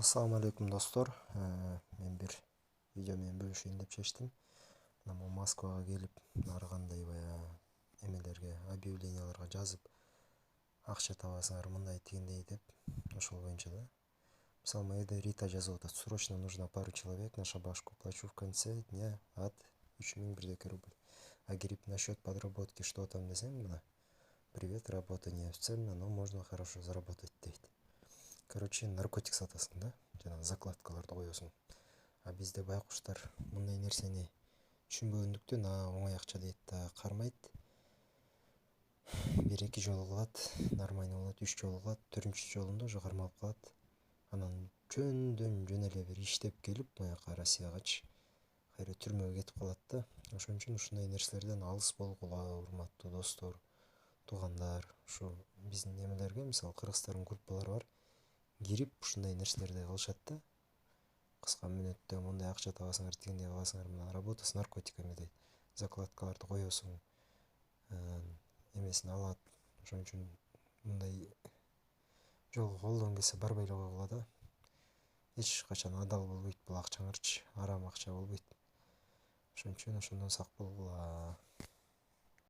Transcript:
Ассаламу алейкум достор. Мен бир видео менен бөлүшөйүн деп чечтим. Мына Москвага келип, ар кандай эмелерге, объявленияларга жазып, акча табасыңар мындай тигиндей деп, ошол боюнча да. Мисалы, моя Рита жазып атат: срочно нужно пару человек на шабашку. Плачу в конце дня от 3000 рубль. А гриб насчет подработки что там десем, мына. Привет, работа не официально, но можно хорошо заработать дейт. Короче, наркотик сатасың да, жана закладкаларды коесуң. А бизде байкуштар мындай нерсени түшүнбөгөндүктөн оңой акча дейт да кармайт. Бир эки жолу кылат, нормально болот, 3 жолу кылат, 4-чү жолунда уже кармалып калат. Анан жөн эле бир иштеп келип, маяка Россиягачы кайра түрмөгө кетип калат да. Ошон үчүн ушундай нерселерден алыс болгула, урматтуу достор, туугандар. Ушу биздин немелерге, мисалы, кыргызстардын группалары бар. Кирип ушундай нерселерди кылышат да. Кыска мүнөттө мындай акча табасыңар, тигиндей кыласыңар, мына работа с наркотиками дейт. Закладкаларды коесуң, эмесин алат. Ошон үчүн мындай жолго колдон келсе барбай эле койгула да. Эч качан адал болбойт бул акчаңарчы, арам акча болбойт. Ошон үчүн ошондон сак болгула.